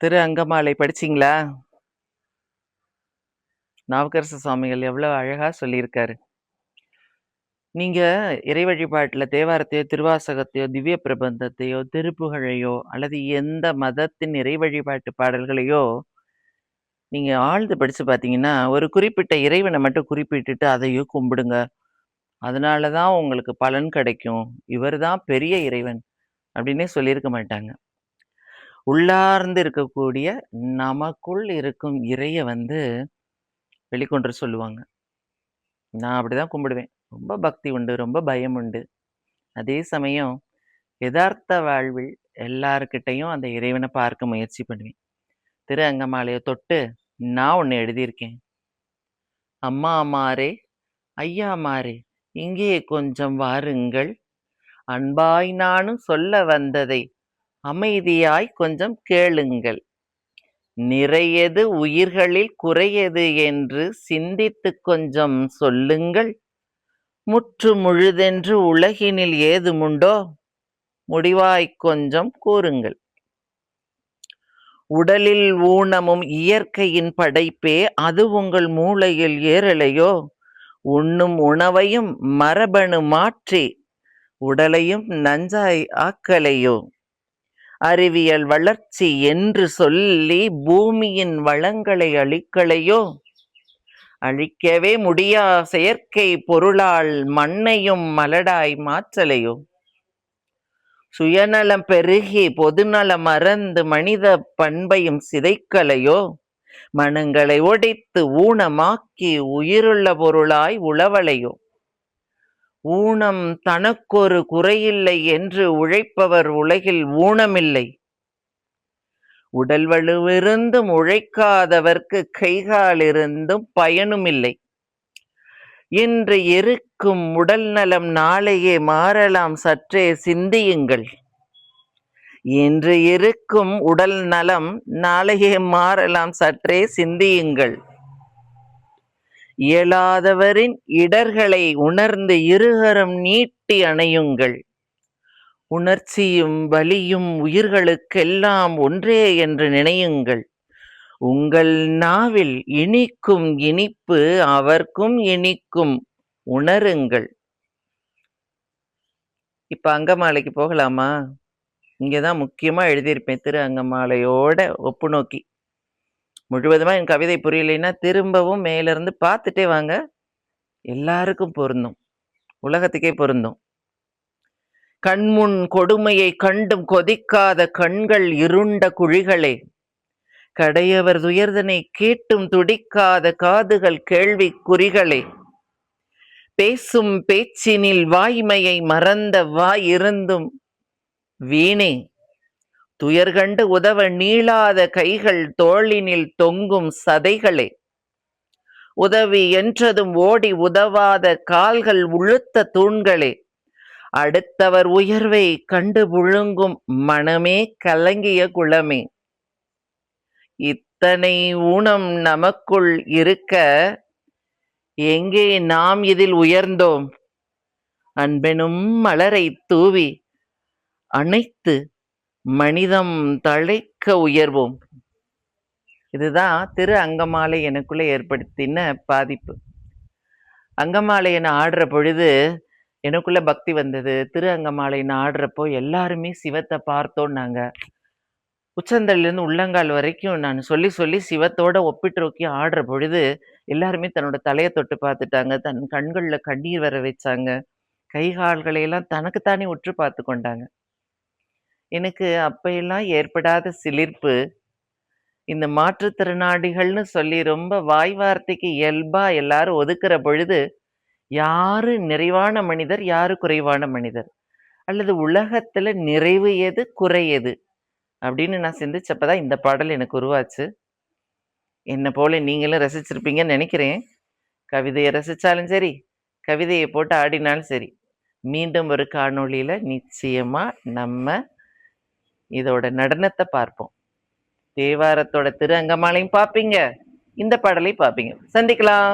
திரு அங்கமாலை படிச்சீங்களா? நாவுக்கரசு சுவாமிகள் எவ்வளவு அழகா சொல்லியிருக்காரு. நீங்க இறை வழிபாட்டுல தேவாரத்தையோ, திருவாசகத்தையோ, திவ்ய பிரபந்தத்தையோ, திருப்புகழையோ அல்லது எந்த மதத்தின் இறை வழிபாட்டு பாடல்களையோ நீங்க ஆழ்ந்து படிச்சு பார்த்தீங்கன்னா, ஒரு குறிப்பிட்ட இறைவன மட்டும் குறிப்பிட்டுட்டு அதையும் கும்பிடுங்க. அதனால தான் உங்களுக்கு பலன் கிடைக்கும். இவர் தான் பெரிய இறைவன் அப்படின்னே சொல்லியிருக்க மாட்டாங்க. உள்ளார்ந்து இருக்கக்கூடிய நமக்குள் இருக்கும் இறைய வெளிக்கொண்டு சொல்லுவாங்க. நான் அப்படிதான் கும்பிடுவேன். ரொம்ப பக்தி உண்டு, ரொம்ப பயம் உண்டு. அதே சமயம் எதார்த்த வாழ்வில் எல்லார்கிட்டயும் அந்த இறைவன பார்க்க முயற்சி பண்ணுவேன். திரு அங்கமாலைய தொட்டு நான் ஒண்ணு எழுதியிருக்கேன். அம்மாமாரே, ஐயாமாரே, இங்கே கொஞ்சம் வாருங்கள். அன்பாய் நானும் சொல்ல வந்ததை அமைதியாய் கொஞ்சம் கேளுங்கள். நிறையது உயிர்களில் குறையது என்று சிந்தித்துக் கொஞ்சம் சொல்லுங்கள். முற்று முழுதென்று உலகினில் ஏதுமுண்டோ? முடிவாய்க் கொஞ்சம் கூறுங்கள். உடலில் ஊனமும் இயற்கையின் படைப்பே, அது உங்கள் மூளையில் ஏறலையோ? உண்ணும் உணவையும் மரபணு மாற்றி உடலையும் நஞ்சாய் ஆக்கலையோ? அறிவியல் வளர்ச்சி என்று சொல்லி பூமியின் வளங்களை அழிக்கலையோ? அழிக்கவே முடியா செயற்கை பொருளால் மண்ணையும் மலடாய் மாற்றலையோ? சுயநலம் பெருகி பொதுநலம் மறந்து மனித பண்பையும் சிதைக்கலையோ? மனங்களை ஒடித்து ஊனமாக்கி உயிருள்ள பொருளாய் உழவலையோ? ஊனம் தனக்கொரு குறையில்லை என்று உழைப்பவர் உலகில் ஊனமில்லை. உடல் வலுவிருந்தும் உழைக்காதவர்க்கு கைகால் இருந்தும் பயனுமில்லை. இன்று இருக்கும் உடல் நலம் நாளையே மாறலாம், சற்றே சிந்தியுங்கள். இன்று இருக்கும் உடல் நலம் நாளையே மாறலாம், சற்றே சிந்தியுங்கள். இயலாதவரின் இடர்களை உணர்ந்து இருகரம் நீட்டி அணையுங்கள். உணர்ச்சியும் வலியும் உயிர்களுக்கெல்லாம் ஒன்றே என்று நினையுங்கள். உங்கள் நாவில் இனிக்கும் இனிப்பு அவர்க்கும் இனிக்கும், உணருங்கள். இப்ப அங்கமாலைக்கு போகலாமா? இங்கதான் முக்கியமா எழுதியிருப்பேன், திரு அங்கமாலையோட ஒப்பு நோக்கி. முழுவதுமா என் கவிதை புரியலைன்னா திரும்பவும் மேலிருந்து பார்த்துட்டே வாங்க. எல்லாருக்கும் பொருந்தும், உலகத்துக்கே பொருந்தும். கண்முன் கொடுமையை கண்டும் கொதிக்காத கண்கள் இருண்ட குழிகளே, கடையவர் துயர்தனை கேட்டும் துடிக்காத காதுகள் கேள்வி குறிகளே, பேசும் பேச்சினில் வாய்மையை மறந்த வாய் இருந்தும் வீணே, துயர்கண்டு உதவ நீளாத கைகள் தோளினில் தொங்கும் சதைகளே, உதவி என்றதும் ஓடி உதவாத கால்கள் உளுத்த தூண்களே, அடுத்தவர் உயர்வை கண்டு புழுங்கும் மனமே கலங்கிய குளமே, இத்தனை ஊனம் நமக்குள் இருக்க எங்கே நாம் இதில் உயர்ந்தோம்? அன்பெனும் மலரை தூவி அனைத்து மனிதம் தழைக்க உயர்வோம். இதுதான் திரு அங்கமாலை எனக்குள்ள ஏற்படுத்தின பாதிப்பு. அங்கமாலை என ஆடுற பொழுது எனக்குள்ள பக்தி வந்தது. திரு அங்கமாலை ஆடுறப்போ எல்லாருமே சிவத்தை பார்த்தோன்னாங்க. உச்சந்தலிருந்து உள்ளங்கால் வரைக்கும் நான் சொல்லி சொல்லி சிவத்தோட ஒப்பிட்டு நோக்கி ஆடுற பொழுது எல்லாருமே தன்னோட தலையை தொட்டு பார்த்துட்டாங்க. தன் கண்கள்ல கண்ணீர் வர வச்சாங்க. கை கால்களை எல்லாம் தனக்குத்தானே உற்று பார்த்து கொண்டாங்க. எனக்கு அப்பெல்லாம் ஏற்படாத சிலிர்ப்பு இந்த மாற்றுத்திறனாளிகள்னு சொல்லி ரொம்ப வாய் வார்த்தைக்கு இயல்பா எல்லாரும் ஒதுக்குற பொழுது, யாரு நிறைவான மனிதர், யாரு குறைவான மனிதர், அல்லது உலகத்துல நிறைவு எது, குறை எது அப்படின்னு நான் சிந்திச்சப்பதான் இந்த பாடல் எனக்கு உருவாச்சு. என்ன போல நீங்களும் ரசிச்சிருப்பீங்கன்னு நினைக்கிறேன். கவிதையை ரசிச்சாலும் சரி, கவிதையை போட்டு ஆடினாலும் சரி, மீண்டும் ஒரு காணொளியில நிச்சயமா நம்ம இதோட நடனத்தை பார்ப்போம். தேவாரத்தோட திரு அங்கமாலையும் பார்ப்பீங்க, இந்த பாடலை பார்ப்பீங்க. சந்திக்கலாம்.